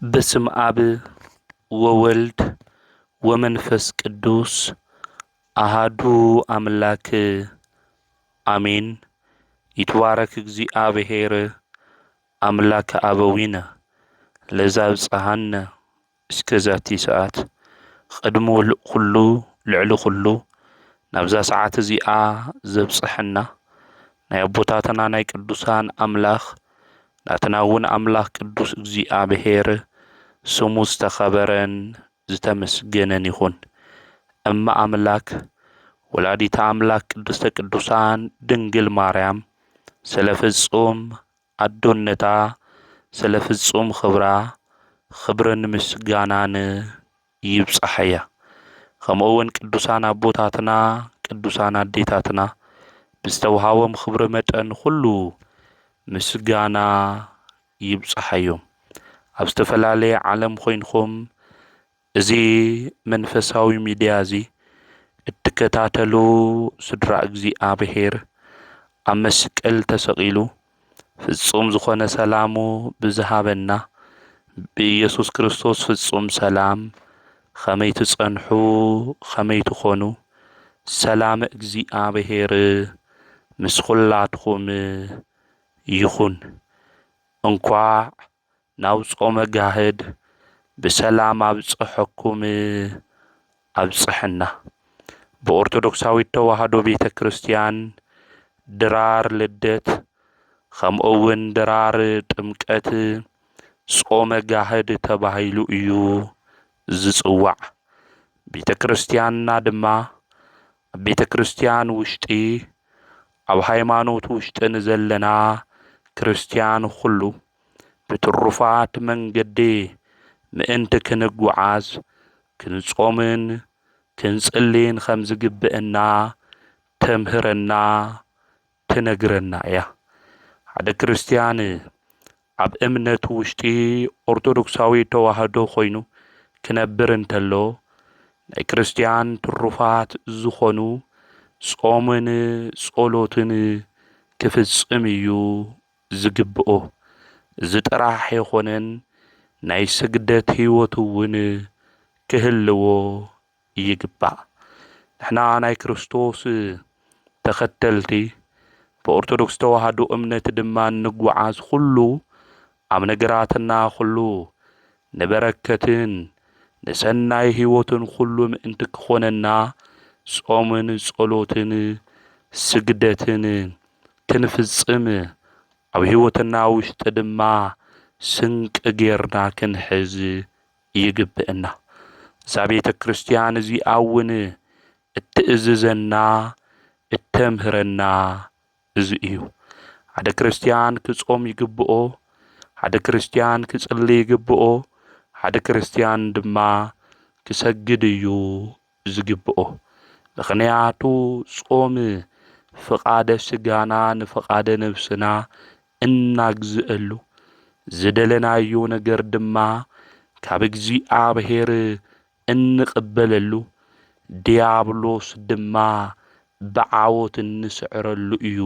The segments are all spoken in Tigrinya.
بسم أب وولد ومنفس قدوس أهدو أملاك آمين. يتوارك እግዚአብሔር أملاك أبوينا لزاب صهنا اسكزاتي ساعات قدمو كله لعلو كله نبزا ساعات زيآ زبصحنا ناي أبوتاتنا ناي قدوسان أملاك ناتناون أملاك قدوس እግዚአብሔር سمو استخبرن زتمسجنن يخون أما أملاك ولاديت أملاك قدست قدوسان دنجل ماريام سلفصوم أدونتا سلفصوم خبرن مسجانان يبصحيا خموون قدوسان أبوتاتنا قدوسان أديتاتنا بستوهاوم خبر متن خلو مسجانا يبصحيوم أبستفلالي عالم خوينكم زي منفساوي ميديا زي اتكتاتلو سدرا እግዚአብሔር أمسكال تسقيلو ፍጹም ዝኾነ ሰላሙ ብዝሃበና ብኢየሱስ ክርስቶስ ፍጹም ሰላም ከመይ ትጸንሑ ከመይ ትኾኑ ሰላም እግዚአብሔር ምስ ኩላትኩም ይኹን እንኳዕ ናብ ጾመ ጋህድ بسلام أبصحكم أبصحنا بأرثوذكساوي توحدو بيت كريستيان درار لدت خمؤون درار تمكت صوم جاهد تباهيلو إيو زصوع بيت كريستيان نادما بيت كريستيان وشتي أو هايمانوت وشتن زلنا كريستيان خلو بترفعات من قدي ምእንቲ ክንጓዓዝ ክንጾምን ክንጽልይን ከም ዝግብአና ተምህረና ትነግረና እያ። ሓደ ክርስቲያን ኣብ እምነቱ ውሽጢ ኦርቶዶክሳዊ ተዋህዶ ኮይኑ ክነብር እንተሎ ናይ ክርስቲያን ትሩፋት ዝኾኑ ጾምን ጸሎትን ክፍጽም እዩ ዝግብኦ። እዚ ጥራሕ ይኾነን ናይ ስግደት ህይወቱ እውን ክህልዎ ይግባእ። ንሕና ናይ ክርስቶስ ተኸተልቲ ብኦርቶዶክስ ተዋህዶ እምነት ድማ ንጓዓዝ ኩሉ ኣብ ነገራትና ኩሉ ንበረከትን ንሰናይ ህይወትን ኩሉ ምእንቲ ክኾነና ጾምን ጸሎትን ስግደትን ክንፍጽም ኣብ ህይወትና ውሽጢ ድማ ስንቅ ጌርና ክንሕዝ ይግብአና። እዛ ቤተ ክርስቲያን እዚኣ እውን እትእዝዘና እተምህረና እዚ እዩ። ሓደ ክርስቲያን ክጾም ይግብኦ፣ ሓደ ክርስቲያን ክጽልይ ይግብኦ፣ ሓደ ክርስቲያን ድማ ክሰግድ እዩ ዝግብኦ። ምክንያቱ ጾም ፍቓደ ስጋና ንፍቓደ ነብስና እናግዝአሉ ዝደለናዮ ነገር ድማ ካብ እግዚአብሔር እንቅበለሉ ዲያብሎስ ድማ ብዓወት እንስዕረሉ እዩ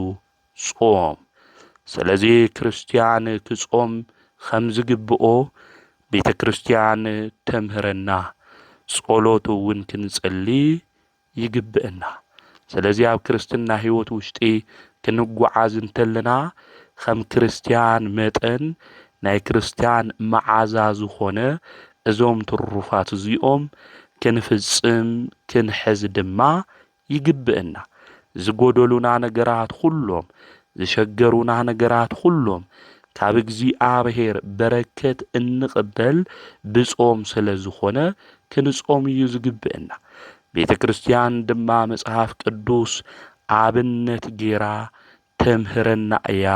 ጾም። ስለዚ ክርስቲያን ክጾም ከም ዝግብኦ ቤተ ክርስቲያን ተምህረና፣ ጸሎት እውን ክንጸልይ ይግብአና። ስለዚ ኣብ ክርስትና ህይወት ውሽጢ ክንጓዓዝ እንተለና ከም ክርስቲያን መጠን ናይ ክርስቲያን መዓዛ ዝኾነ እዞም ትሩፋት እዚኦም ክንፍጽም ክንሕዝ ድማ ይግብአና። ዝጎደሉና ነገራት ኩሎም ዝሸገሩና ነገራት ኩሎም ካብ እግዚአብሔር በረከት እንቅበል ብጾም ስለ ዝኾነ ክንጾም እዩ ዝግብአና። ቤተ ክርስቲያን ድማ መጽሐፍ ቅዱስ ኣብነት ጌራ ተምህረና እያ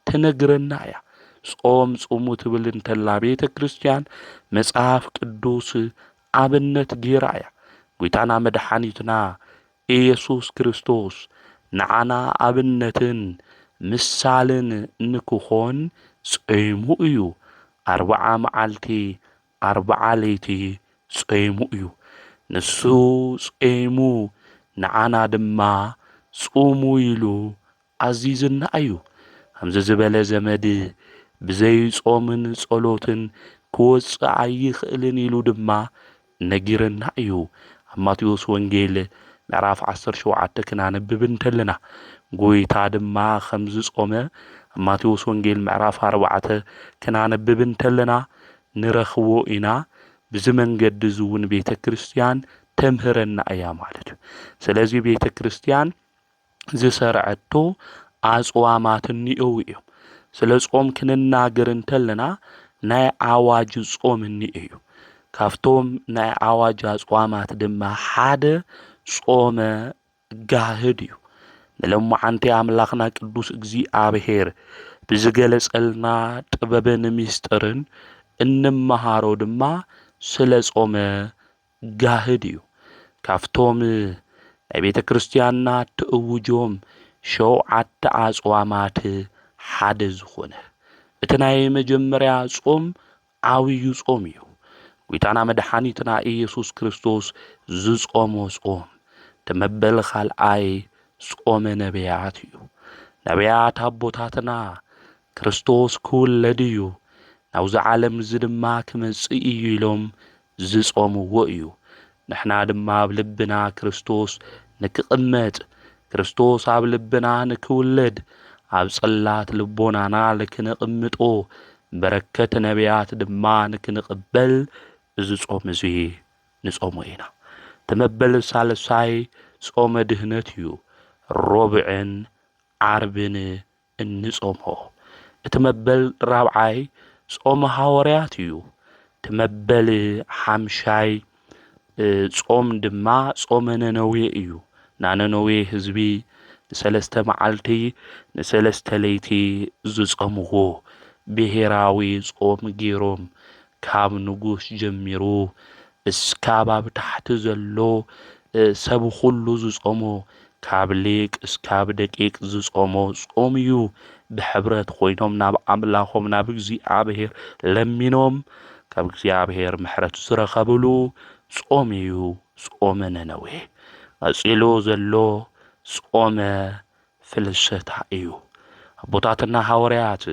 ትነግረና እያ። ጾም ጹሙ ትብል እንተላ ቤተ ክርስቲያን መጽሐፍ ቅዱስ ኣብነት ጌራ እያ። ጌታና መድኃኒትና ኢየሱስ ክርስቶስ ንዓና ኣብነትን ምሳልን ንክኾን ጾይሙ እዩ። 40 መዓልቲ 40 ለይቲ ጾይሙ እዩ። ንሱ ጾይሙ ንዓና ድማ ጹሙ ኢሉ ኣዚዝና እዩ። ከምዚ ዝበለ ዘመድ ብዘይ ጾምን ጸሎትን ክወፅእ ኣይኽእልን ኢሉ ድማ ነጊረና እዩ። ኣብ ማቴዎስ ወንጌል ምዕራፍ 17 ክናነብብ እንተለና ጎይታ ድማ ከምዚ ጾመ ኣብ ማቴዎስ ወንጌል ምዕራፍ 4 ክናነብብ እንተለና ንረኽቦ ኢና። ብዚ መንገዲ እውን ቤተ ክርስቲያን ተምህረና እያ ማለት እዩ። ስለዚ ቤተ ክርስቲያን ዝሰርዐቶ ኣጽዋማት እኒአው እዮም። ስለ ጾም ክንናገር እንተለና ናይ ኣዋጅ ጾም እኒአ እዩ። ካብቶም ናይ ኣዋጅ ኣጽዋማት ድማ ሓደ ጾመ ጋህድ እዩ። ንሎማዓንቲ ኣምላኽና ቅዱስ እግዚኣብሔር ብዝገለጸልና ጥበብን ምስጢርን እንመሃሮ ድማ ስለ ጾመ ጋህድ እዩ። ካብቶም ናይ ቤተ ክርስቲያንና ትእውጆም 7 ኣጽዋማት ሓደ ዝኾነ እቲ ናይ መጀመርያ ጾም ዓብዩ ጾም እዩ። ጎይታና መድኃኒትና ኢየሱስ ክርስቶስ ዝጾሞ ጾም ተመበል ካልኣይ ጾመ ነቢያት እዩ። ነቢያት ኣቦታትና ክርስቶስ ክውለድ እዩ ናብዚ ዓለም እዚ ድማ ክመጽእ እዩ ኢሎም ዝጾምዎ እዩ። ንሕና ድማ ኣብ ልብና ክርስቶስ ንክቕመጥ ክርስቶስ ኣብ ልብና ንክውለድ ኣብ ጸላት ልቦናና ንክነቕምጦ በረከት ነቢያት ድማ ንክንቕበል እዚ ጾም እዚ ንጾሞ ኢና። ተመበል ሳልሳይ ጾመ ድህነት እዩ። ሮብዕን ዓርብን እንጾሞ። እቲ መበል ራብዓይ ጾመ ሐዋርያት እዩ። ትመበል ሓምሻይ ጾም ድማ ጾመ ነነዌ እዩ። ናነነዌ ህዝቢ ንሰለስተ መዓልቲ ንሰለስተ ለይቲ ዝጾምዎ ብሄራዊ ጾም ገይሮም ካብ ንጉስ ጀሚሩ እስካብ ኣብ ታሕቲ ዘሎ ሰብ ኩሉ ዝጾሞ ካብ ሊቅ እስካብ ደቂቅ ዝጾሞ ጾም እዩ። ብሕብረት ኮይኖም ናብ ኣምላኾም ናብ እግዚኣብሔር ለሚኖም ካብ እግዚኣብሔር ምሕረት ዝረኸብሉ ጾም እዩ ጾመ ነነዌ። ቀጺሉ ዘሎ ጾመ ፍልሰታ እዩ። ኣቦታትና ሐዋርያት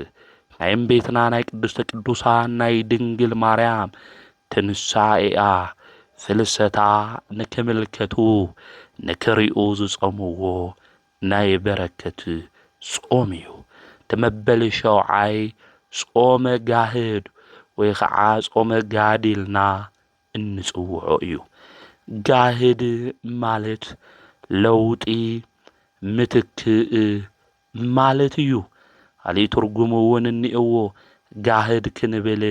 ናይ እምቤትና ናይ ቅድስተ ቅዱሳን ናይ ድንግል ማርያም ትንሳኤኣ ፍልሰታ ንክምልከቱ ንክሪኡ ዝጾምዎ ናይ በረከት ጾም እዩ። ተመበል ሸውዓይ ጾመ ጋህድ ወይ ከዓ ጾመ ጋዲልና እንጽውዖ እዩ። ጋህድ ማለት ለውጢ ምትክእ ማለት እዩ። ካሊእ ትርጉም እውን እኒአዎ። ጋህድ ክንብል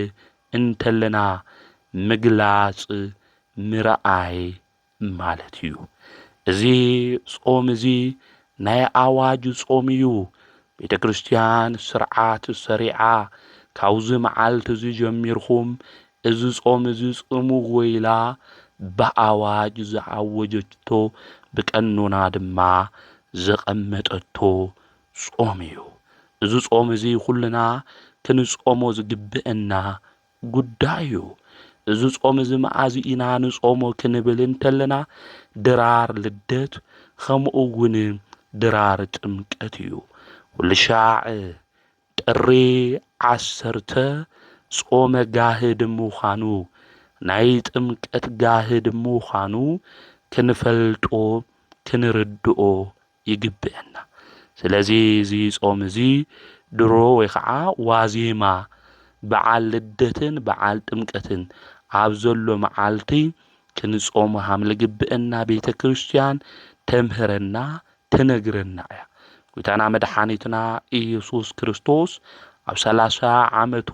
እንተለና ምግላጽ ምርኣይ ማለት እዩ። እዚ ጾም እዚ ናይ ኣዋጅ ጾም እዩ። ቤተ ክርስቲያን ስርዓት ሰሪዓ ካብዚ መዓልቲ እዚ ጀሚርኩም እዚ ጾም እዚ ጽሙው ኢላ ብኣዋጅ ዝዓወጀቶ ብቀኖና ድማ ዘቐመጠቶ ጾም እዩ። እዚ ጾም እዚ ኩልና ክንጾሞ ዝግብአና ጉዳይ እዩ። እዚ ጾም እዚ መዓዝ ኢና ንጾሞ ክንብል እንተለና ድራር ልደት ከምኡ እውን ድራር ጥምቀት እዩ። ኩልሻዕ ጥሪ 10 ጾመ ጋህድ ምዃኑ ናይ ጥምቀት ጋህድ ምዃኑ ክንፈልጦ ክንርድኦ ይግብአና። ስለዚ እዚ ጾም እዚ ድሮ ወይ ከዓ ዋዜማ በዓል ልደትን በዓል ጥምቀትን ኣብ ዘሎ መዓልቲ ክንጾም ሃም ዝግብአና ቤተ ክርስቲያን ተምህረና ትነግረና እያ። ጎይታና መድኃኒትና ኢየሱስ ክርስቶስ ኣብ 30 ዓመቱ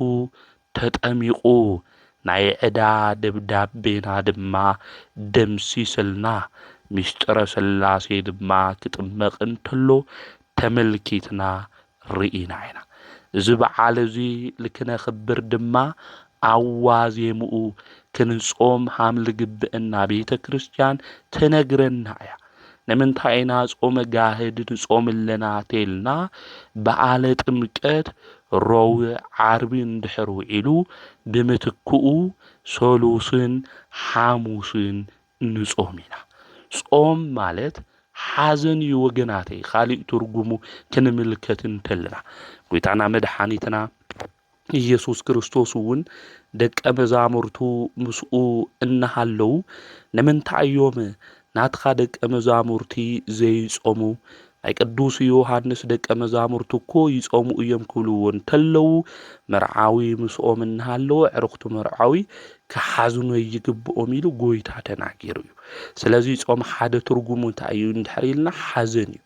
ተጠሚቁ ናይ ዕዳ ደብዳቤና ድማ ደምሲስልና ምስጢረ ሥላሴ ድማ ክጥመቕ እንተሎ ተመልኪትና ርኢና ኢና። እዚ በዓል እዚ ልክነኽብር ድማ ኣዋዜምኡ ክንጾም ሃም ዝግብአና ቤተ ክርስቲያን ትነግረና እያ። ንምንታይ ኢና ጾመ ጋህድ ንጾም ኣለና ተኢልና በዓለ ጥምቀት ረቡዕ ዓርቢ እንድሕር ውዒሉ ብምትክኡ ሰሉስን ሓሙስን ንጾም ኢና። ጾም ማለት ሓዘን እዩ ወገናተይ። ካሊእ ትርጉሙ ክንምልከት እንተለና ጎይታና መድኃኒትና ኢየሱስ ክርስቶስ እውን ደቀ መዛሙርቱ ምስኡ እናሃለው ንምንታይ እዮም ናትኻ ደቀ መዛሙርቲ ዘይጾሙ ናይ ቅዱስ ዮሃንስ ደቀ መዛሙርቱ እኮ ይጾሙ እዮም ክብልዎ እንተለው መርዓዊ ምስኦም እናሃለወ ዕርኽቱ መርዓዊ ክሓዝኑ ይግብኦም ኢሉ ጎይታ ተናጊሩ እዩ። ስለዚ ጾም ሓደ ትርጉሙ እንታይ እዩ እንድሕር ኢልና ሓዘን እዩ።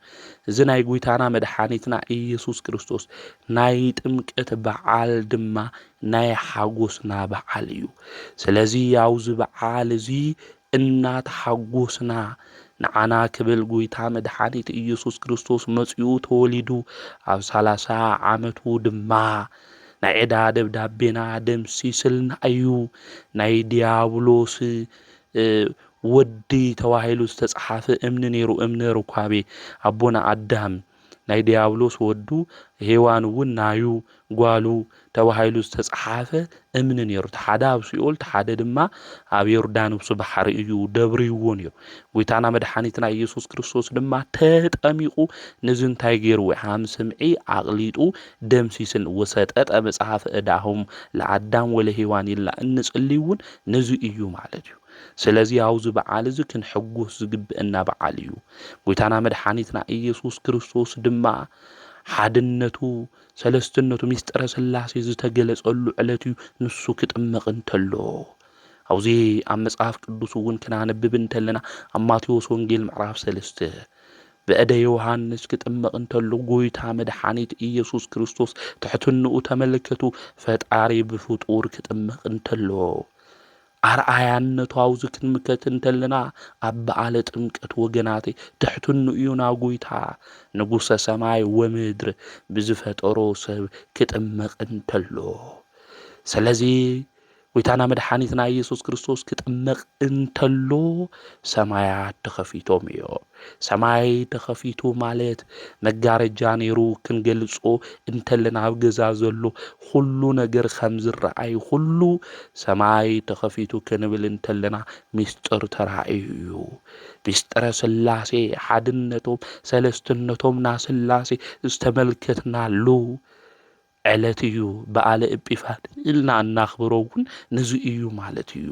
እዚ ናይ ጎይታና መድሓኒትና ኢየሱስ ክርስቶስ ናይ ጥምቀት በዓል ድማ ናይ ሓጎስና በዓል እዩ። ስለዚ ያውዚ በዓል እዚ እናተሓጎስና ንዓና ክብል ጎይታ መድሓኒት ኢየሱስ ክርስቶስ መጺኡ ተወሊዱ ኣብ 30 ዓመቱ ድማ ናይ ዕዳ ደብዳቤና ደምሲስልና እዩ። ናይ ዲያብሎስ ወዲ ተባሂሉ ዝተጻሓፈ እምኒ ነይሩ እምኒ ሩካቤ ኣቦና ኣዳም ናይ ዲያብሎስ ወዱ ሄዋን እውን ናዩ ጓሉ ተባሂሉ ዝተጻሓፈ እምኒ ነይሩ። ተሓደ ኣብ ሲኦል ተሓደ ድማ ኣብ ዮርዳኖስ ባሕሪ እዩ ደብሪዎ ነይሩ። ጎይታና መድሓኒትና ኢየሱስ ክርስቶስ ድማ ተጠሚቁ ነዚ እንታይ ገይሩ ሃም ስምዒ ኣቕሊጡ ደምሲስን ወሰጠጠ መጽሓፍ ዕዳሆም ለኣዳም ወለሄዋን ኢልና እንጽልይውን ነዚ እዩ ማለት እዩ። ስለዚ አውዚ በዓል እዚ ክንሕጎስ ዝግብአና በዓል እዩ። ጎይታና መድሓኒትና ኢየሱስ ክርስቶስ ድማ ሓድነቱ ሰለስትነቱ ሚስጥረ ሥላሴ ዝተገለጸሉ ዕለት እዩ ንሱ ክጥመቕ እንተሎ አውዚ ኣብ መጽሐፍ ቅዱስ እውን ክናነብብ እንተለና ኣብ ማቴዎስ ወንጌል ምዕራፍ 3 በእደ ዮሐንስ ክጥመቕ እንተሎ ጎይታ መድሓኒት ኢየሱስ ክርስቶስ ትሕትንኡ ተመልከቱ ፈጣሪ ብፍጡር ክጥመቕ እንተሎ ኣርአያነቱ አውዚ ክንምከት እንተለና ኣብ በዓለ ጥምቀት ወገናቴ ትሕትኑ እዩና ጎይታ ንጉሰ ሰማይ ወምድር ብዝፈጠሮ ሰብ ክጥመቕ እንተሎ ስለዚ ጎይታና መድሓኒትና ኢየሱስ ክርስቶስ ክጥመቕ እንተሎ ሰማያት ተኸፊቶም እዮም። ሰማይ ተኸፊቱ ማለት መጋረጃ ነይሩ ክንገልጾ እንተለና ኣብ ገዛ ዘሎ ሁሉ ነገር ከም ዝረአይ ሁሉ ሰማይ ተኸፊቱ ክንብል እንተለና ሚስጥር ተራእዩ እዩ። ሚስጥረ ሥላሴ ሓድነቶም ሰለስትነቶም ና ሥላሴ ዝተመልከትናሉ ዕለት እዩ። በዓለ ኤጲፋንያ ኢልና እናኽብሮውን ነዚ እዩ ማለት እዩ።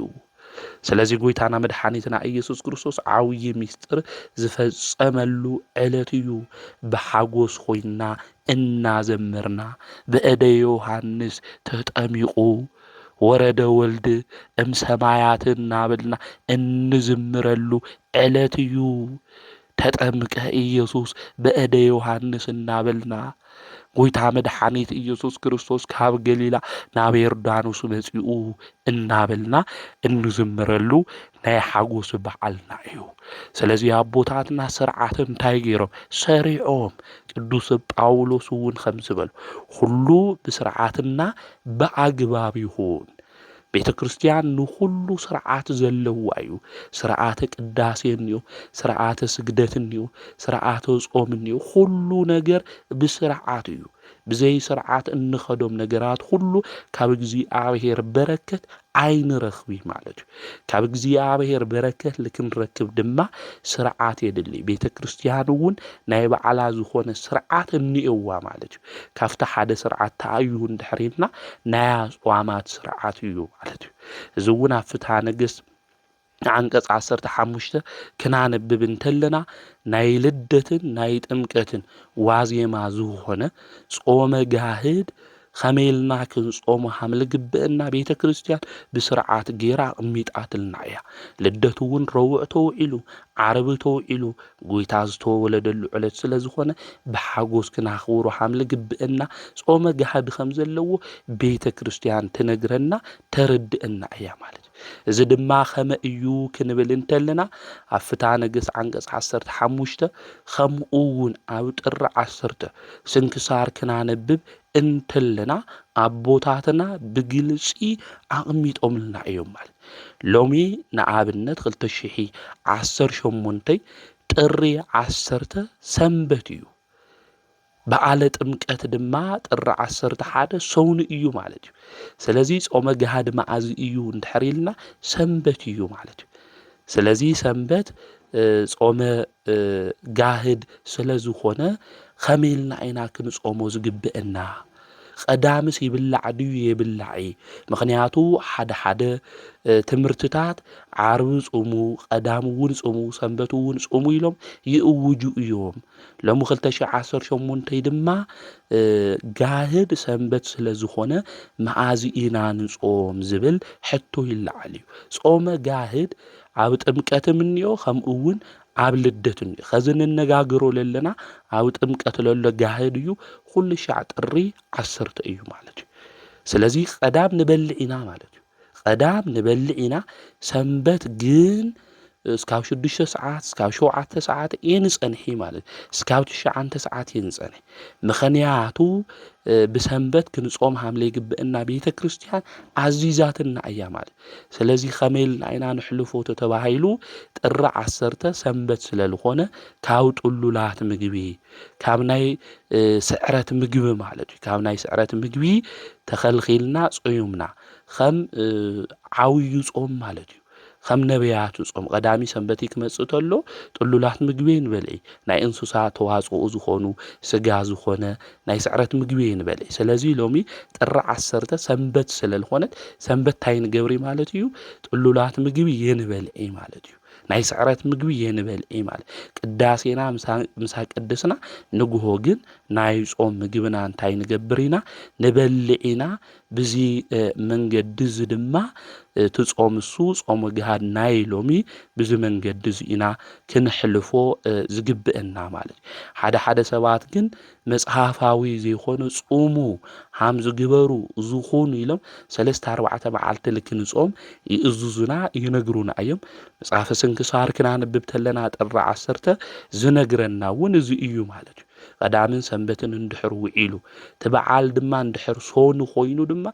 ስለዚ ጎይታና መድሓኒትና ኢየሱስ ክርስቶስ ዓብይ ሚስጥር ዝፈጸመሉ ዕለት እዩ። ብሓጎስ ኮይና እናዘመርና በእደ ዮሐንስ ተጠሚቁ ወረደ ወልድ እምሰማያት እናበልና እንዝምረሉ ዕለት እዩ። ተጠምቀ ኢየሱስ በእደ ዮሐንስ እናበልና ጎይታ መድሓኒት ኢየሱስ ክርስቶስ ካብ ገሊላ ናብ ዮርዳኖስ መጺኡ እናበልና እንዝምረሉ ናይ ሓጎስ በዓልና እዩ። ስለዚ ኣቦታትና ስርዓት እንታይ ገይሮም ሰሪዖም ቅዱስ ጳውሎስ እውን ከም ዝበሉ ሁሉ ብስርዓትና በአግባብ ይሁን። ቤተ ክርስቲያን ንሁሉ ስርዓት ዘለዋ እዩ። ስርዓተ ቅዳሴ እንዮ፣ ስርዓተ ስግደት እንዮ፣ ስርዓተ ጾም እንዮ፣ ሁሉ ነገር ብስርዓት እዩ። ብዘይ ስርዓት እንኸዶም ነገራት ሁሉ ካብ እግዚአብሔር በረከት ኣይንረኽቢ ማለት እዩ። ካብ እግዚአብሔር በረከት ልክንረክብ ድማ ስርዓት የድሊ። ቤተ ክርስቲያን እውን ናይ በዓላ ዝኾነ ስርዓት እንየዋ ማለት እዩ። ካብቲ ሓደ ስርዓት ተኣዩ እንድሕሪልና ናይ ኣጽዋማት ስርዓት እዩ ማለት እዩ። እዚ እውን ኣብ ፍትሐ ነገሥት አንቀጽ 15 ክናነብብ እንተለና ናይ ልደትን ናይ ጥምቀትን ዋዜማ ዝኾነ ጾመ ጋህድ ከመይልና ክንጾሞ ሓምለ ግብአና ቤተ ክርስቲያን ብስርዓት ጌራ ቅሚጣትልና እያ። ልደቱ እውን ረቡዕ ተውዒሉ ዓርብ ተውዒሉ ጎይታ ዝተወለደሉ ዕለት ስለ ዝኾነ ብሓጎስ ክናኽብሮ ሓምለ ግብአና ጾመ ጋህድ ከም ዘለዎ ቤተ ክርስቲያን ትነግረና ተረድአና እያ ማለት እዩ። እዚ ድማ ከመ እዩ ክንብል እንተለና ኣብ ፍትሐ ነገሥት አንቀጽ 15 ከምኡ እውን ኣብ ጥሪ 10 ስንክሳር ክናነብብ እንተለና ኣቦታትና ብግልጺ ኣቕሚጦምልና እዮም ማለት ሎሚ ንኣብነት 2018 ጥሪ 10 ሰንበት እዩ። በዓለ ጥምቀት ድማ ጥሪ 11 ሰውኒ እዩ ማለት እዩ። ስለዚ ጾመ ጋህድ መዓዝ እዩ እንድሕር ኢልና ሰንበት እዩ ማለት እዩ። ስለዚ ሰንበት ጾመ ጋህድ ስለ ዝኾነ ከመይልና ኢና ክንጾሞ ዝግብአና ቀዳምስ ይብላዕ ድዩ የብላዕ ምክንያቱ ሓደ ትምህርትታት ዓርብ ጾሙ ቀዳም እውን ጾሙ ሰንበት እውን ጾሙ ኢሎም ይእውጁ እዮም ሎሚ 2018 ድማ ጋህድ ሰንበት ስለ ዝኾነ መዓዝ ኢና ንጾም ዝብል ሕቶ ይለዓል እዩ ጾመ ጋህድ ኣብ ጥምቀትም እንዮ ከምኡ እውን ኣብ ልደት እንዮ ከዚ ንነጋገሮ ለለና ኣብ ጥምቀት ለሎ ጋህድ እዩ ኩሉ ሻዕ ጥሪ 10 እዩ ማለት እዩ ስለዚ ቀዳም ንበልዕ ኢና ማለት እዩ ቀዳም ንበልዕ ኢና ሰንበት ግን እስካብ 6 ሰዓት እስካብ 7 ሰዓት የንጸንሒ ማለት እስካብ 9 ሰዓት የንጸንሒ ምኽንያቱ ብሰንበት ክንጾም ሃምለ ይግብአና ቤተ ክርስቲያን አዚዛትና እያ ማለት ስለዚ ኸመይልና ኢና ንሕልፎ ተባሂሉ ጥሪ 10 ሰንበት ስለልኾነ ካብ ጥሉላት ምግቢ ካብ ናይ ስዕረት ምግቢ ማለት እዩ ካብ ናይ ስዕረት ምግቢ ተኸልኺልና ጾዩምና ከም ዓውዩ ጾም ማለት እዩ ከም ነቢያቱ ጾም ቀዳሚ ሰንበት ክመጽእ ተሎ ጥሉላት ምግቢ ንበልዒ ናይ እንስሳ ተዋጽኦ ዝኾኑ ስጋ ዝኾነ ናይ ስዕረት ምግቢ ንበልዒ ስለዚ ሎሚ ጥሪ 10 ሰንበት ስለልኾነት ሰንበት ታይ ንገብሪ ማለት እዩ ጥሉላት ምግቢ የንበልዒ ማለት እዩ ናይ ስዕረት ምግቢ የንበልዒ ማለት ቅዳሴና ምሳ ቅድስና ንግሆ ግን ናይ ጾም ምግብና እንታይ ንገብር ኢና ንበልዒና ብዚ መንገዲ ድማ ትጾም እሱ ጾም ጋህድ ናይ ሎሚ ብዚ መንገዲ ኢና ክንሕልፎ ዝግብአና ማለት ሓደ ሰባት ግን መጽሐፋዊ ዘይኾነ ጾሙ ሃም ዝግበሩ ዝኹኑ ኢሎም 3-4 መዓልቲ ልክንጾም ይእዙዙና ይነግሩና እዮም መጽሐፈ ስንክሳር ክናንብብ ተለና ጥሪ 10 ዝነግረና እውን እዚ እዩ ማለት እዩ ቀዳምን ሰንበትን እንድሕር ውዒሉ ትበዓል ድማ እንድሕር ሶኑ ኮይኑ ድማ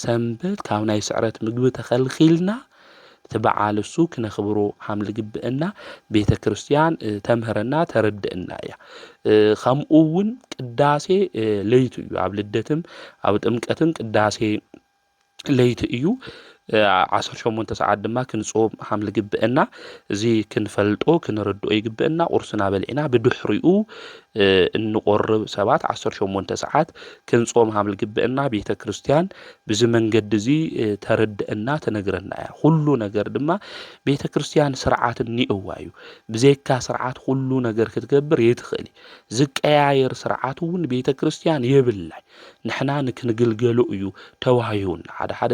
ሰንበት ካብ ናይ ስዕረት ምግቢ ተኸልኺልና ትበዓል እሱ ክነኽብሮ ሃም ልግብአና ቤተ ክርስቲያን ተምህረና ተረድአና እያ ከምኡ እውን ቅዳሴ ለይቲ እዩ ኣብ ልደትም ኣብ ጥምቀትን ቅዳሴ ለይቲ እዩ 18 ሰዓት ድማ ክንጾም ሃም ልግብአና እዚ ክንፈልጦ ክንረድኦ ይግብአና ቁርስና በልዒና ብድሕሪኡ እንቆርብ ሰባት 18 ሰዓት ክንጾም ሃም ልግብአና ቤተ ክርስቲያን ብዚ መንገዲ እዚ ተረድአና ተነግረና እያ ሁሉ ነገር ድማ ቤተ ክርስቲያን ስርዓት እንይዋ እዩ ብዘይካ ስርዓት ሁሉ ነገር ክትገብር የትኽእል ዝቀያየር ስርዓት እውን ቤተ ክርስቲያን የብላይ ንሕና ንክንግልገሉ እዩ ተዋሂቡና ሓደ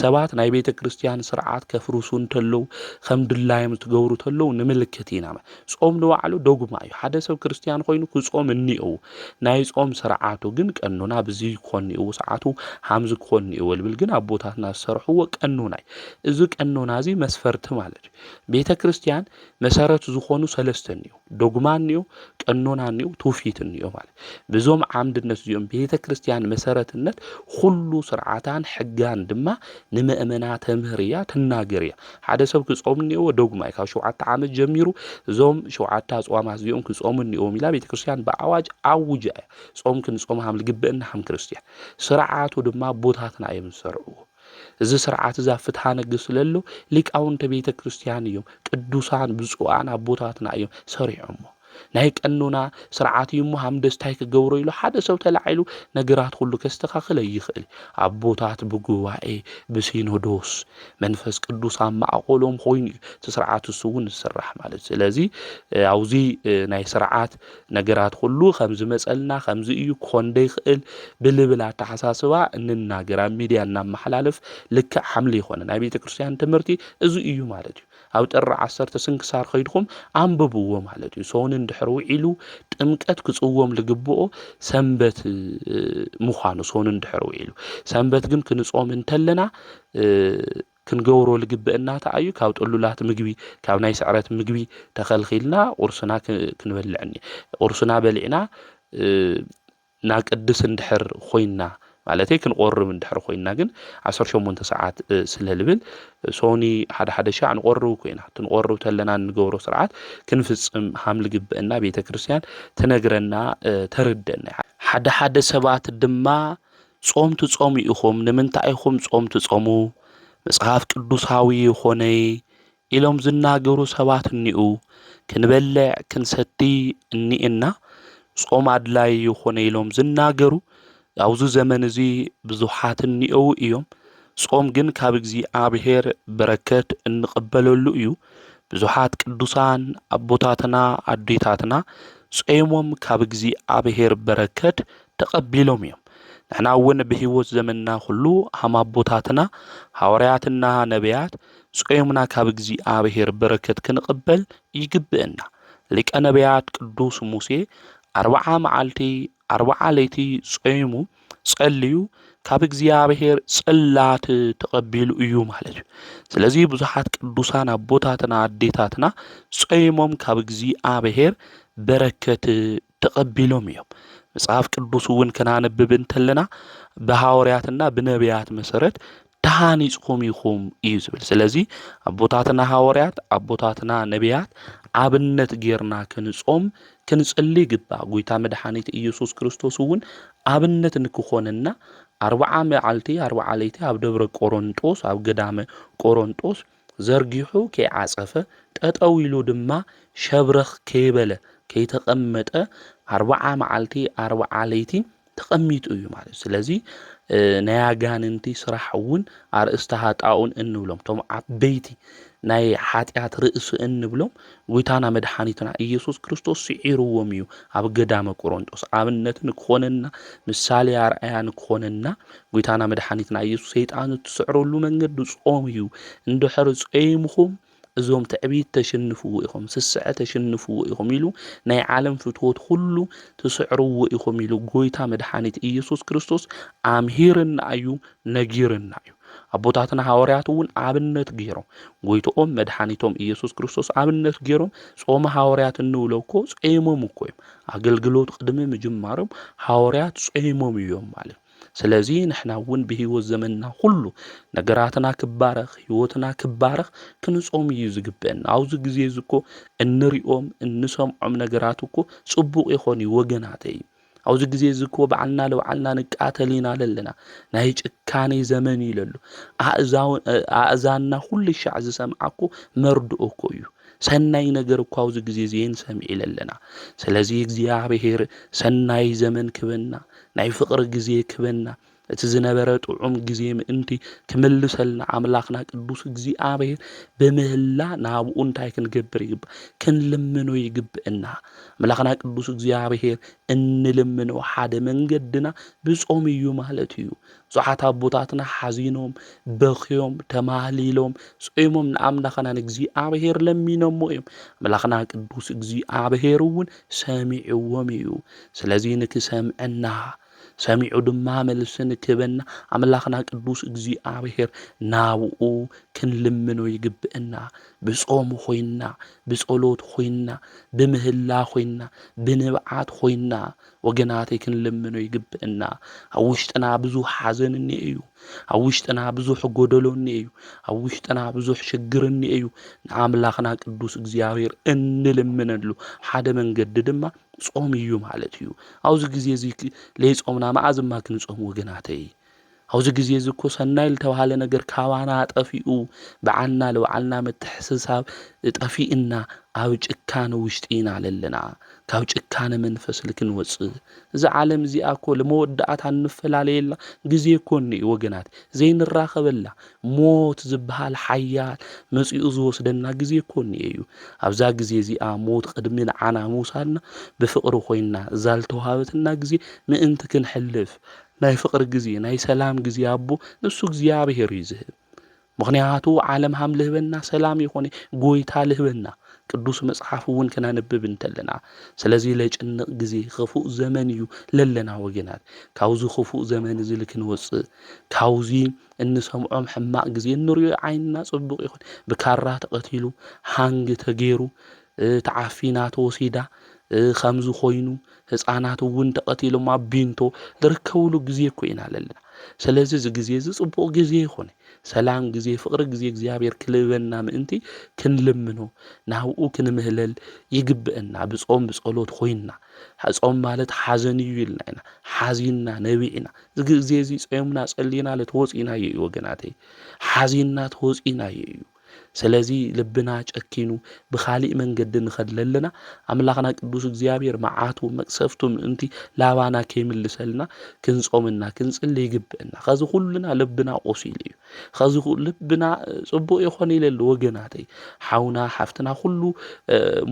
ሰባት ናይ ቤተ ክርስቲያን ስርዓት ከፍርሱ እንተለው ከም ድላይም ትገብሩ ተለው ንምልክት ኢና ጾም ንባዕሉ ዶግማ እዩ ሓደ ሰብ ክርስቲያን ኮይኑ ክጾም እንይው ናይ ጾም ስርዓቱ ግን ቀኑና ብዚ ኮንይው ሰዓቱ ሃምዝ ኮንይው ልብል ግን አቦታትና ዝሰርሕዎ ቀኑና እዚ ቀኑና እዚ መስፈርት ማለት ቤተ ክርስቲያን መሰረት ዝኾኑ ሰለስተ እንይው ዶግማ እንይው ቀኑና እንይው ትውፊት እንይው ማለት ብዞም ዓምድነት እዚኦም ቤተ ክርስቲያን መሰረትነት ሁሉ ስርዓታን ሕጋን ድማ ንምእመና ተምህርያ ተናገርያ ሓደ ሰብ ክጾም እንይው ዶግማ ካብ 7 ዓመት ጀሚሩ ዞም 7 አጽዋማት እዚኦም ክጾም እንይው ሚላ ቤተ ክርስቲያን በአዋጅ አውጃ ጾም ክንጾም ሃም ልግብአና ሃም ክርስቲያን ስርዓቱ ድማ ቦታትና እዮም ዝሰርዑ እዚ ስርዓት እዛ ፍትሃ ነገስ ስለሎ ሊቃውንተ ቤተ ክርስቲያን እዮም ቅዱሳን ብፁዓን አቦታትና እዮም ሰሪዖም ናይ ቀኑና ስርዓት ይሙ ሃም ደስታይ ክገብሩ ኢሉ ሓደ ሰብ ተላዒሉ ነገራት ሁሉ ከስተካክለ ይኽእል አቦታት ብጉባኤ ብሲኖዶስ መንፈስ ቅዱስ ማዕቆሎም ኮይኑ ስርዓት እሱውን ዝስራሕ ማለት ስለዚ አውዚ ናይ ስርዓት ነገራት ሁሉ ከም ዝመጸልና ከም እዩ ኮንደ ይኽእል ብልብላ ተሐሳስባ እንናገራ ሚዲያና ማሐላለፍ ልክ ሐምለ ይኾነ ናይ ቤተ ክርስቲያን ትምህርቲ እዚ እዩ ማለት እዩ ኣብ ጥሪ 10 ስንክሳር ኸይድኩም አንብብዎ ማለት እዩ ሶን እንድሕር ውዒሉ ጥምቀት ክጽወም ልግብኦ ሰንበት ምዃኑ ሶን እንድሕር ውዒሉ ሰንበት ግን ክንጾም እንተለና ክንገብሮ ልግብአና ተአዩ ካብ ጥሉላት ምግቢ ካብ ናይ ስዕረት ምግቢ ተኸልኺልና ቁርስና ክንበልዕኒ ቁርስና በልዕና ና ቅድስ እንድሕር ኮይና ማለቴ ክንቆርብ እንድሕር ኮይና ግን 18 ሰዓት ስለልብል ሶኒ ሓደ ሻዕ ንቆርብ ኮይና ትንቆርብ ተለና ንገብሮ ስርዓት ክንፍጽም ሃም ልግብአና ቤተ ክርስቲያን ተነግረና ተረድአና ሓደ ሰባት ድማ ጾም ትጾሙ ኢኹም ንምንታይ ኢኹም ጾም ትጾሙ መጽሐፍ ቅዱሳዊ ሆነ ኢሎም ዝናገሩ ሰባት እንዩ ክንበልዕ ክንሰቲ እንይና ጾም አድላይ ሆነ ኢሎም ዝናገሩ ኣብዚ ዘመን እዚ ብዙሓት እኒአው እዮም። ጾም ግን ካብ እግዚኣብሔር በረከት እንቕበለሉ እዩ። ብዙሓት ቅዱሳን ኣቦታትና ኣዴታትና ጾሞም ካብ እግዚኣብሔር በረከት ተቐቢሎም እዮም። ንሕና እውን ብሂወት ዘመንና ኩሉ ሃም ኣቦታትና ሐዋርያትና ነቢያት ጾምና ካብ እግዚኣብሔር በረከት ክንቕበል ይግብአና። ሊቀ ነቢያት ቅዱስ ሙሴ 40 መዓልቲ 40 ለይቲ ጾሙ ጸልዩ ካብ እግዚኣብሔር ጽላት ተቐቢሉ እዩ ማለት እዩ። ስለዚ ብዙሓት ቅዱሳን ኣቦታትና ኣዴታትና ጾሞም ካብ እግዚኣብሔር በረከት ተቐቢሎም እዮም። መጽሓፍ ቅዱስ እውን ከናነብብ እንተለና ብሐዋርያትና ብነቢያት መሰረት ተሃኒጽኩም ኢኹም እዩ ዝብል። ስለዚ ኣቦታትና ሐዋርያት ኣቦታትና ነቢያት ኣብነት ጌርና ክንጾም ክንጽልይ ይግባእ። ጎይታ መድኃኒት ኢየሱስ ክርስቶስ እውን ኣብነት ንክኾነና 40 መዓልቲ 40 ለይቲ ኣብ ደብረ ቆሮንጦስ ኣብ ገዳመ ቆሮንጦስ ዘርጊሑ ከይዓጸፈ ጠጠው ኢሉ ድማ ሸብረኽ ከይበለ ከይተቐመጠ 40 መዓልቲ 40 ለይቲ ተቐሚጡ እዩ ማለት። ስለዚ ናይ ኣጋንንቲ ስራሕ እውን ኣርእስተ ኃጣኡን እንብሎም ቶም ዓበይቲ ናይ ኃጢአት ርእሲ እንብሎም ጎይታና መድኃኒትና ኢየሱስ ክርስቶስ ስዒርዎም እዩ ኣብ ገዳመ ቆሮንጦስ ኣብነት ንክኾነና ምሳሌ ኣርአያ ንክኾነና ጎይታና መድኃኒትና ኢየሱስ ሰይጣን እትስዕረሉ መንገዲ ጾም እዩ። እንድሕር ጾምኹም እዞም ትዕቢት ተሸንፍዎ ኢኹም ስስዐ ተሸንፍዎ ኢኹም ኢሉ ናይ ዓለም ፍትወት ሁሉ ትስዕርዎ ኢኹም ኢሉ ጎይታ መድኃኒት ኢየሱስ ክርስቶስ ኣምሂርና እዩ ነጊርና እዩ። ኣቦታትና ሐዋርያት እውን ኣብነት ገይሮም ጎይቶኦም መድኃኒቶም ኢየሱስ ክርስቶስ ኣብነት ገይሮም ጾመ ሐዋርያት እንብሎ እኮ ጾሞም እኮ እዮም። ኣገልግሎት ቅድሚ ምጅማሮም ሐዋርያት ጾሞም እዮም ማለት። ስለዚ ንሕና እውን ብሂወት ዘመንና ሁሉ ነገራትና ክባረኽ ህይወትና ክባረኽ ክንጾም እዩ ዝግበአና። ኣብዚ ግዜ እኮ እንሪኦም እንሰምዖም ነገራት እኮ ጽቡቕ ይኾን ወገናተይ። ኣብዚ ግዜ እኮ በዓልና ለበዓልና ንቃተሊና ኣለና። ናይ ጭካኔ ዘመን ይለሉ ኣእዛንና ኩሉ ሻዕ ዝሰምዓኮ መርድኦ እኮ እዩ። ሰናይ ነገር እኮ ኣብዚ ግዜ ዜን ሰምዕ ኣለና። ስለዚ እግዚኣብሔር ሰናይ ዘመን ክበና ናይ ፍቅሪ ግዜ ክበና እቲ ዝነበረ ጥዑም ግዜ ምእንቲ ክምልሰልና ኣምላኽና ቅዱስ እግዚኣብሔር ብምህላ ናብኡ እንታይ ክንገብር ይግባእ? ክንልምኖ ይግብአና። ኣምላኽና ቅዱስ እግዚኣብሔር እንልምኖ ሓደ መንገድና ብጾም እዩ ማለት እዩ። ብዙሓት ኣቦታትና ሓዚኖም በኽዮም ተማህሊሎም ጾሞም ንኣምላኽና ንእግዚኣብሔር ለሚኖሞ እዮም። ኣምላኽና ቅዱስ እግዚኣብሔር እውን ሰሚዕዎም እዩ። ስለዚ ንክሰምዐና ሰሚዑ ድማ መልሲ ንክበና ኣምላኽና ቅዱስ እግዚኣብሔር ናብኡ ክንልምኖ ይግብአና። ብጾም ኾይና ብጸሎት ኾይና ብምህላ ኾይና ብንብዓት ኾይና ወገናተይ ክንልምኖ ይግብአና። ኣብ ውሽጥና ብዙሕ ሓዘን እኒአ እዩ። ኣብ ውሽጥና ብዙሕ ጎደሎ እኒአ እዩ። ኣብ ውሽጥና ብዙሕ ሽግር እኒአ እዩ። ንኣምላኽና ቅዱስ እግዚኣብሔር እንልምነሉ ሓደ መንገዲ ድማ ጾም እዩ ማለት እዩ። ኣብዚ ግዜ እዚ ለይጾምና መዓዝማ ክንጾም ወገናተይ? ኣብዚ ግዜ እዚ እኮ ሰናይ ዝተባሃለ ነገር ካባና ጠፊኡ በዓልና ለበዓልና ምትሕስሳብ ጠፊእና ኣብ ጭካነ ውሽጢ ኢና ኣለና። ካብ ጭካነ መንፈስ ክንወፅእ እዚ ዓለም እዚኣ እኮ ለመወዳእታ እንፈላለየላ ግዜ እኮ እኒአ ወገናት። ዘይንራኸበላ ሞት ዝበሃል ሓያል መፂኡ ዝወስደና ግዜ እኮ እኒአ እዩ። ኣብዛ ግዜ እዚኣ ሞት ቅድሚ ንዓና ምውሳድና ብፍቅሪ ኾይና እዛ ዝተዋሃበትና ግዜ ምእንቲ ክንሕልፍ ናይ ፍቅሪ ግዜ ናይ ሰላም ግዜ ኣቦ ንሱ እግዚኣብሔር እዩ ዝህብ። ምክንያቱ ዓለም ሃም ልህበና ሰላም ይኾነ ጎይታ ልህበና ቅዱስ መጽሓፍ እውን ከናነብብ እንተለና። ስለዚ ለጭንቕ ግዜ ክፉእ ዘመን እዩ ለለና ወገናት። ካብዚ ክፉእ ዘመን እዚ ልክንወፅእ ካብዚ እንሰምዖም ሕማቅ ግዜ እንሪኦ ዓይንና ጽቡቕ ይኹን ብካራ ተቐቲሉ ሃንግ ተገይሩ ተዓፊና ተወሲዳ ከምዚ ኾይኑ ህፃናት እውን ተቐቲሎም ኣብ ቢንቶ ዝርከብሉ ግዜ እኮ ኢና ኣለና። ስለዚ እዚ ግዜ እዚ ጽቡቕ ግዜ ይኾነ ሰላም ግዜ ፍቅሪ ግዜ እግዚኣብሔር ክልበና ምእንቲ ክንልምኖ ናብኡ ክንምህለል ይግብአና። ብጾም ብጸሎት ኾይና ጾም ማለት ሓዘን እዩ ኢልና ኢና ሓዚና ነቢዕና እዚ ግዜ እዚ ጾምና ጸሊና ለተወፂና እዩ ወገናተይ። ሓዚና ተወፂና እዩ ስለዚ ልብና ጨኪኑ ብኻሊእ መንገዲ ንኸድለልና ኣምላኽና ቅዱስ እግዚኣብሔር መዓቱ መቅሰፍቱ ምእንቲ ላባና ከይምልሰልና ክንጾምና ክንጽሊ ይግብአና። ከዚ ኩሉና ልብና ቆሲሉ እዩ። ከዚ ልብና ጽቡቕ ይኾነ ኢለሉ ወገናተይ ሓውና ሓፍትና ኩሉ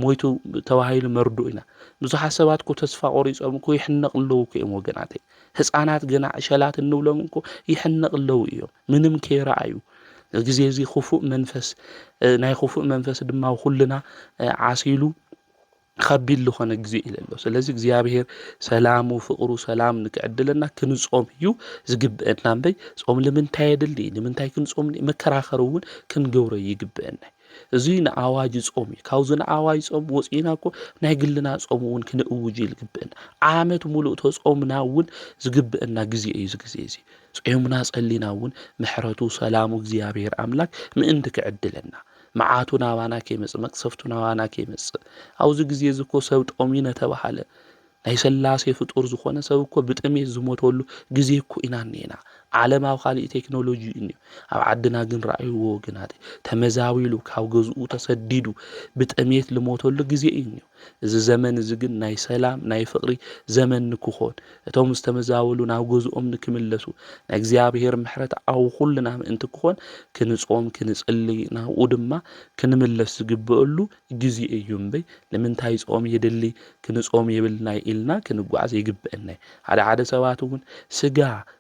ሞይቱ ተባሂሉ መርዱእ ኢና። ብዙሓት ሰባት እኮ ተስፋ ቆሪጾም እኮ ይሕነቕ ኣለዉ እኮ እዮም ወገናተይ። ህፃናት ገና ዕሸላት እንብሎም እኮ ይሕነቕ ኣለዉ እዮም ምንም ከይረኣዩ። ግዜ እዚ ክፉእ መንፈስ ናይ ክፉእ መንፈስ ድማ ኩልና ዓሲሉ ከቢድ ዝኾነ ግዜ ኢለሎ። ስለዚ እግዚኣብሔር ሰላሙ ፍቕሩ ሰላም ንክዕድለና ክንጾም እዩ ዝግብአና እምበይ ጾም ንምንታይ የድሊ ንምንታይ ክንጾም መከራኸሪ እውን ክንገብሮ ይግብአና። እዚ ንኣዋጅ ጾም እዩ። ካብዚ ንኣዋጅ ጾም ወፂና እኮ ናይ ግልና ጾም እውን ክንእውጅ ይግብአና። ዓመት ሙሉእ ተጾምና እውን ዝግብአና ግዜ እዩ። እዚ ግዜ እዚ ጾምና ጸሊና እውን ምሕረቱ ሰላሙ እግዚኣብሔር ኣምላክ ምእንቲ ክዕድለና መዓቱ ናባና ከይመጽእ መቅሰፍቱ ናባና ከይመጽእ። ኣብዚ ግዜ እዚ እኮ ሰብ ጦሚነ ተባሃለ ናይ ስላሴ ፍጡር ዝኾነ ሰብ እኮ ብጥሜት ዝሞተሉ ግዜ እኮ ኢና እኒአና። ዓለም ኣብ ካሊእ ቴክኖሎጂ እዩ። ኣብ ዓድና ግን ረኣይዎ ወገናት ተመዛዊሉ ካብ ገዝኡ ተሰዲዱ ብጥሜት ልሞተሉ ግዜ እዩ። እዚ ዘመን እዚ ግን ናይ ሰላም ናይ ፍቕሪ ዘመን ንክኾን እቶም ዝተመዛወሉ ናብ ገዝኦም ንክምለሱ ናይ እግዚኣብሔር ምሕረት ኣብ ኩልና ምእንቲ ክኾን ክንጾም ክንጽሊ ናብኡ ድማ ክንምለስ ዝግብአሉ ግዜ እዩ እምበይ ንምንታይ ጾም የድሊ ክንጾም የብልና ኢልና ክንጓዓዝ ይግብአና። ሓደ ሰባት እውን ስጋ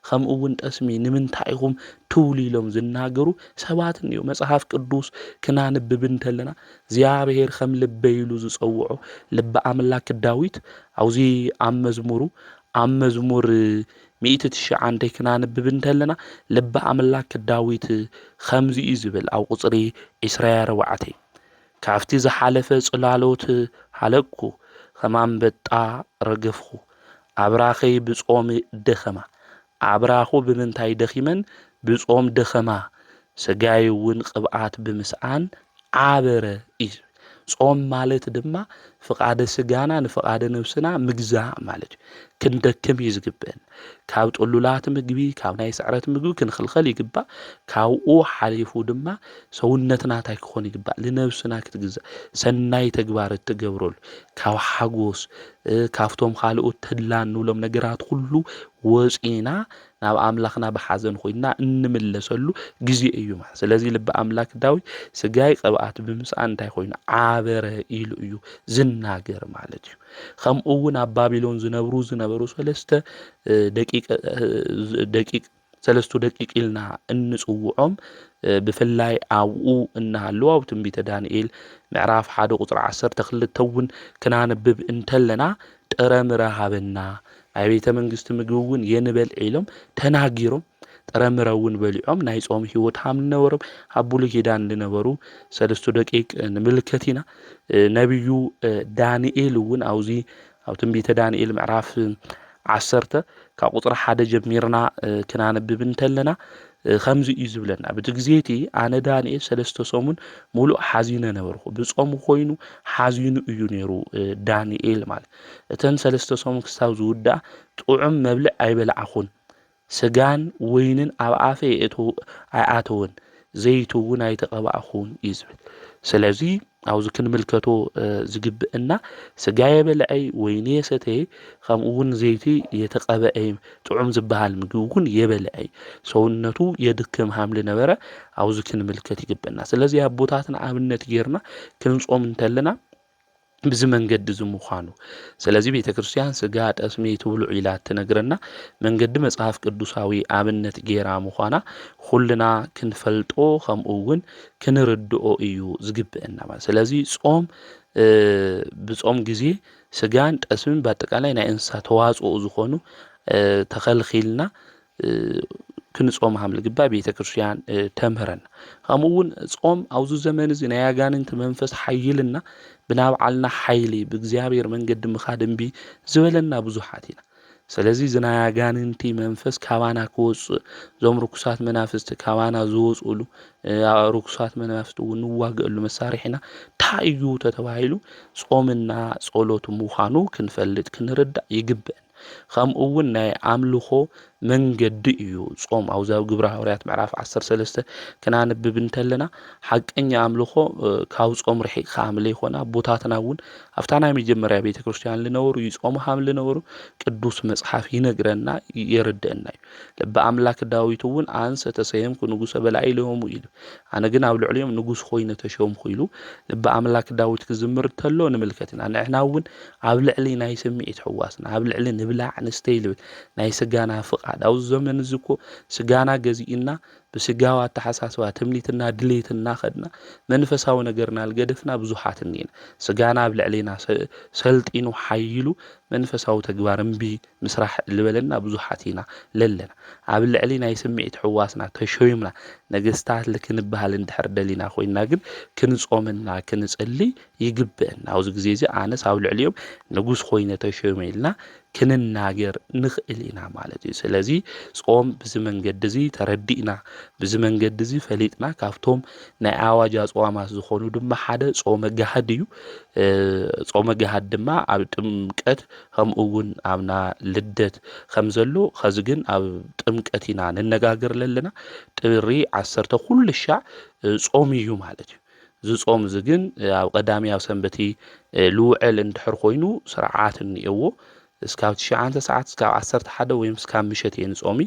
ከምኡ እውን ጠስሚ ንምንታይ ኢኹም ትብሉ ኢሎም ዝናገሩ ሰባት እንዮ። መጽሓፍ ቅዱስ ክናንብብ እንተለና እግዚኣብሔር ከም ልበይ ኢሉ ዝጸውዖ ልበ ኣምላክ ዳዊት ኣብዚ ኣብ መዝሙር 109 ክናንብብ እንተለና ልበ ኣምላክ ዳዊት ከምዚ እዩ ዝብል ኣብ ቁጽሪ 24 ካብቲ ዝሓለፈ ጽላሎት ሃለቅኩ ከም ኣንበጣ ረገፍኩ ኣብራኸይ ብጾም ደኸማ። ኣብራኹ ብምንታይ ደኺመን ብጾም ደኸማ ስጋይ እውን ቅብኣት ብምስኣን ዓበረ እዩ። ጾም ማለት ድማ ፍቃደ ስጋና ንፍቃደ ነብስና ምግዛእ ማለት እዩ። ክንደክም እዩ ዝግብአን። ካብ ጥሉላት ምግቢ ካብ ናይ ስዕረት ምግቢ ክንኽልኸል ይግባእ። ካብኡ ሓሊፉ ድማ ሰውነትና እንታይ ክኾን ይግባእ ንነብስና ክትግዛእ ሰናይ ተግባር እትገብረሉ ካብ ሓጎስ ካብቶም ካልኦት ተድላ እንብሎም ነገራት ኩሉ ወፂና ናብ ኣምላኽና ብሓዘን ኮይና እንምለሰሉ ግዜ እዩ ማለት። ስለዚ ልበ ኣምላክ ዳዊት ስጋይ ቅብኣት ብምስኣን እንታይ ኮይኑ ዓበረ ኢሉ እዩ ዝናገር ማለት እዩ። ከምኡ እውን ኣብ ባቢሎን ዝነበሩ ሰለስተ ደቂቅ ኢልና እንጽውዖም ብፍላይ ኣብኡ እናሃለዉ ኣብ ትንቢተ ዳንኤል ምዕራፍ 1 ቁጽሪ 12 እውን ክናነብብ እንተለና ጥረ ምረሃበና ኣብ ቤተ መንግስቲ ምግቢ እውን የንበል ኢሎም ተናጊሮም ጥረ ምረ እውን በሊዖም ናይ ጾም ህይወት ሃምነበሮም ኣብ ብሉይ ኪዳን ዝነበሩ ሰለስቱ ደቂቅ ንምልከት ኢና። ነቢዩ ዳንኤል እውን ኣብዚ ኣብ ትንቢተ ዳንኤል ምዕራፍ 10 ካብ ቁጽሪ 1 ጀሚርና ክናነብብ እንተለና ከምዚ እዩ ዝብለና በቲ ግዜቲ ኣነ ዳንኤል 3 ሰሙን ሙሉእ ሓዚነ ነበርኩ። ብጾም ኮይኑ ሓዚኑ እዩ ነይሩ ዳንኤል ማለት። እተን 3 ሰሙን ክሳብ ዝውዳእ ጥዑም መብልዕ ኣይበልዓኹን ስጋን ወይንን ኣብ ኣፈ ኣይኣተውን ዘይቲ እውን ኣይተቐባእኹን እዩ ዝብል። ስለዚ ኣብዚ ክንምልከቶ ዝግብአና ስጋ የበልዐይ ወይኒ የሰተየ ከምኡ እውን ዘይቲ የተቐበአ ጥዑም ዝበሃል ምግቢ እውን የበልዐይ ሰውነቱ የድክም ሃምሊ ነበረ ኣብዚ ክንምልከት ይግብአና። ስለዚ ኣቦታትና ኣብነት ጌርና ክንጾም እንተለና ብዚ መንገዲ ዝምዃኑ ስለዚ ቤተ ክርስቲያን ስጋ ጠስሚ ትብሉ ኢላ ትነግረና መንገዲ መጽሓፍ ቅዱሳዊ ኣብነት ጌራ ምዃና ኩልና ክንፈልጦ ከምኡ እውን ክንርድኦ እዩ ዝግብአና ማለት። ስለዚ ጾም ብጾም ግዜ ስጋን ጠስምን በአጠቃላይ ናይ እንስሳ ተዋጽኦ ዝኾኑ ተኸልኺልና ክንጾም ሃም ዝግባእ ቤተ ክርስቲያን ተምህረና። ከምኡ እውን ጾም ኣብዚ ዘመን እዚ ናይ ኣጋንንቲ መንፈስ ሓይልና ብናብዓልና ሓይሊ ብእግዚኣብሔር መንገዲ ምኻድ እምቢ ዝበለና ብዙሓት ኢና። ስለዚ ዝናይ ኣጋንንቲ መንፈስ ካባና ክወፅእ ዞም ርኩሳት መናፍስቲ ካባና ዝወፅሉ ርኩሳት መናፍስቲ እውን ንዋገአሉ መሳርሒና እንታይ እዩ ተባሂሉ ጾምና ጸሎት ምዃኑ ክንፈልጥ ክንርዳእ ይግብአን። ከምኡ እውን ናይ ኣምልኾ መንገዲ እዩ ጾም አውዛው ግብረ ሐዋርያት ምዕራፍ 13 ክናንብብ እንተለና ሐቀኛ አምልኾ ካብ ጾም ርሒቕካ አምልኾ ይኾና ቦታትና እውን አፍታ ናይ መጀመርያ ቤተክርስቲያን ልነበሩ ይጾሙ ሃም ልነበሩ ቅዱስ መጽሓፍ ይነግረና የርድአና እዩ ልበ አምላክ ዳዊት እውን አንሰ ተሰየምኩ ንጉሰ በላዒ ለሆሙ ኢሉ አነ ግን ኣብ ልዕሊኦም ንጉስ ኮይነ ተሾምኩ ኢሉ ልበ አምላክ ዳዊት ክዝምር ተሎ ንምልከትና ንሕና እውን ኣብ ልዕሊ ናይ ስምዒት ሕዋስና ኣብ ልዕሊ ንብላዕ ንስተይ ልብል ናይ ስጋና ፍቃድ ኣብ ዘመን እዚ እኮ ስጋና ገዚእና ብስጋዋ አተሓሳስባ ትምኒትና ድሌትና ኸድና መንፈሳዊ ነገርና ልገደፍና ብዙሓት እኒና ስጋና ኣብ ልዕሊና ሰልጢኑ ሓይሉ መንፈሳዊ ተግባር እምቢ ምስራሕ ልበለና ብዙሓት ኢና ለለና ኣብ ልዕሊ ናይ ስምዒት ሕዋስና ተሾይምና ነገስታት ልክንበሃል እንድሕር ደሊና ኮይና ግን ክንጾምና ክንጸሊ ይግብአና ኣብዚ ግዜ እዚ ኣነስ ኣብ ልዕሊኦም ንጉስ ኮይነ ተሾይመ ኢልና ክንናገር ንኽእል ኢና ማለት እዩ ስለዚ ጾም ብዚ መንገዲ እዚ ተረዲእና ብዚ መንገዲ እዚ ፈሊጥና ካብቶም ናይ ኣዋጅ ኣጽዋማት ዝኾኑ ድማ ሓደ ጾመ ገሃድ እዩ ጾመ ገሃድ ድማ ኣብ ጥምቀት ከምኡ እውን ኣብና ልደት ከም ዘሎ ከዚ ግን ኣብ ጥምቀት ኢና ንነጋገር ለለና ጥሪ 10 ኩሉ ሻዕ ጾም እዩ ማለት እዩ ዝጾም እዚ ግን ኣብ ቀዳሚ ኣብ ሰንበቲ ልውዕል እንድሕር ኮይኑ ስርዓት እኒአዎ እስካብ 9 ሰዓት እስካብ 11 ወይ እስካብ ምሸት የንጾሚ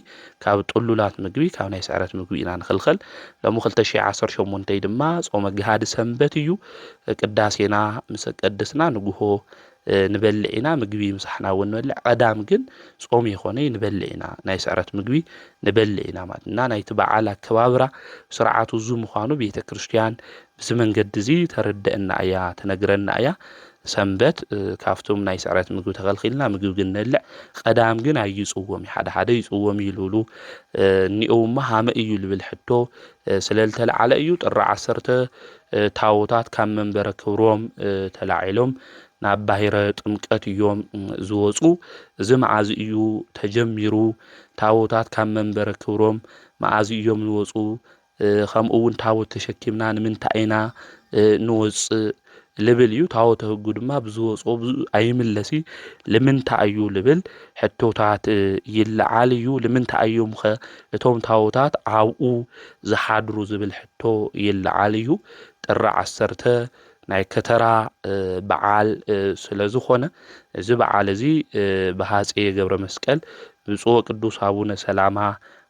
ካብ ጥሉላት ምግቢ ካብ ናይ ስዕረት ምግቢ ኢና ንኽልኸል ሎሚ 2018 ድማ ጾመ ገሃድ ሰንበት እዩ ቅዳሴና ምስ ቀድስና ንጉሆ ንበልዕ ኢና ምግቢ ምሳሕና እውን ንበልዕ ቀዳም ግን ጾም ይኾነ ንበልዕ ኢና ናይ ስዕረት ምግቢ ንበልዕ ኢና ማለትና ናይቲ በዓል አከባብራ ስርዓቱ ዙ ምዃኑ ቤተ ክርስቲያን ብዚ መንገዲ እዚ ተረድአና እያ ተነግረና እያ ሰንበት ካፍቶም ናይ ስዕረት ምግቢ ተኸልኺልና ምግቢ ግን ነልዕ ቀዳም ግን ኣይጽወም ሓደ ሓደ ይጽወም ይሉሉ ኒኦውማ ሃመ እዩ ልብል ሕቶ ስለልተለዓለ እዩ ጥሪ 10 ታቦታት ካብ መንበረ ክብሮም ተላዒሎም ናብ ባሕረ ጥምቀት እዮም ዝወፁ እዚ መዓዝ እዩ ተጀሚሩ ታቦታት ካብ መንበረ ክብሮም መዓዝ እዮም ዝወፁ ከምኡ እውን ታቦት ተሸኪምና ንምንታይ ኢና ንወፅእ ልብል እዩ ታቦት ህጉ ድማ ብዝወፁ ኣይምለሲ ንምንታይ እዩ ልብል ሕቶታት ይለዓል እዩ ንምንታይ እዮም ኸ እቶም ታቦታት ኣብኡ ዝሓድሩ ዝብል ሕቶ ይለዓል እዩ ጥሪ 10 ናይ ከተራ በዓል ስለ ዝኾነ እዚ በዓል እዚ ብሃፄ ገብረ መስቀል ብፁዕ ቅዱስ አቡነ ሰላማ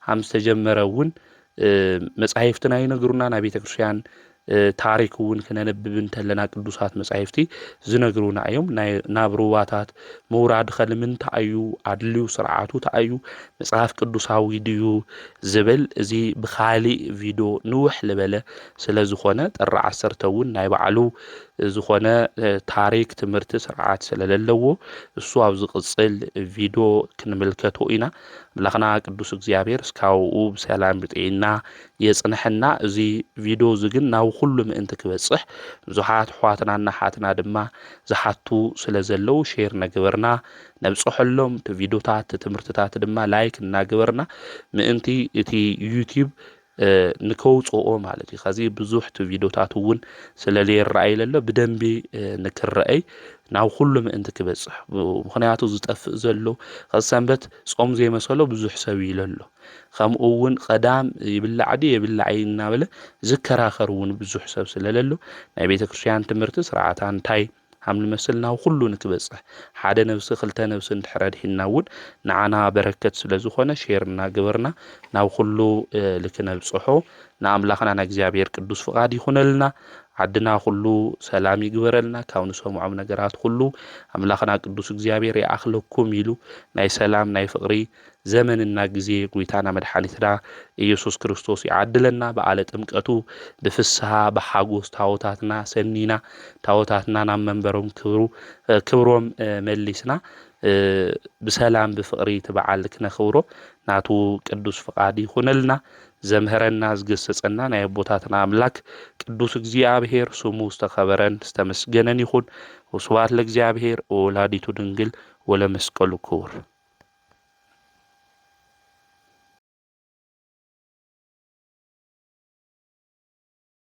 ሃም ዝተጀመረ እውን መጻሕፍትና ይነግሩና ናይ ቤተ ክርስቲያን ታሪክ እውን ክነነብብ እንተለና ቅዱሳት መጻሕፍቲ ዝነግሩና እዮም ናብ ሩባታት ምውራድ ከምንታይ እዩ ኣድልዩ ስርዓቱ ታዩ መጽሐፍ ቅዱሳዊ ድዩ ዝብል እዚ ብኻሊእ ቪድዮ ንውሕ ልበለ ስለ ዝኾነ ጥሪ 10 እውን ናይ በዓሉ ዝኾነ ታሪክ ትምህርቲ ስርዓት ስለለለዎ እሱ ኣብ ዝቅጽል ቪድዮ ክንምልከቶ ኢና አምላኽና ቅዱስ እግዚአብሔር እስካብኡ ብሰላም ብጤና የጽንሐና እዚ ቪድዮ ዝግን ናብ ኩሉ ምእንቲ ክበጽሕ ብዙሓት ሕዋትናና ሓትና ድማ ዝሓቱ ስለ ዘለው ሼር ነገበርና ነብጽሐሎም ቪድዮታት ትምህርትታት ድማ ላይክ እናገበርና ምእንቲ እቲ ዩቲዩብ ንከውጽኦ ማለት እዩ ከዚ ብዙሕ ቪድዮታት እውን ስለለይራኣይ ለሎ ብደንቢ ንክረአይ ናብ ኩሉ ምእንቲ ክበጽሕ ምኽንያቱ ዝጠፍእ ዘሎ ከሰንበት ጾም ዘይመሰሎ ብዙሕ ሰብ ይለሎ ከምኡ እውን ቀዳም ይብላዕዲ የብላዕ እናበለ ዝከራኸር እውን ብዙሕ ሰብ ስለለሎ ናይ ቤተ ክርስቲያን ትምህርቲ ስርዓታ እንታይ ሃም ልመስል ናብ ኩሉ ንክበጽሕ ሓደ ነብሲ ክልተ ነብሲ እንድሕረድሂና እውን ንዓና በረከት ስለ ዝኾነ ሼር እናገበርና ናብ ኩሉ ልክነብጽሖ ንኣምላኽና ንእግዚአብሔር ቅዱስ ፍቃድ ይኹነልና ዓድና ኩሉ ሰላም ይግበረልና ካብ ንሰምዖም ነገራት ኩሉ ኣምላኽና ቅዱስ እግዚአብሔር ይኣኽለኩም ኢሉ ናይ ሰላም ናይ ፍቅሪ ዘመንና ጊዜ ጎይታና መድኃኒትና ኢየሱስ ክርስቶስ ይዓድለና በዓለ ጥምቀቱ ብፍስሐ በሓጎስ ታቦታትና ሰኒና ታቦታትና ናብ መንበሮም ክብሮም መሊስና ብሰላም ብፍቅሪ ትበዓል ክነኽብሮ ናቱ ቅዱስ ፍቃድ ይኹነልና ዘምህረና ዝገሰጸና ናይ ኣቦታትና አምላክ ቅዱስ እግዚአብሔር ስሙ ዝተኸበረን ዝተመስገነን ይኹን ወስብሐት ለእግዚአብሔር ወወላዲቱ ድንግል ወለመስቀሉ ክቡር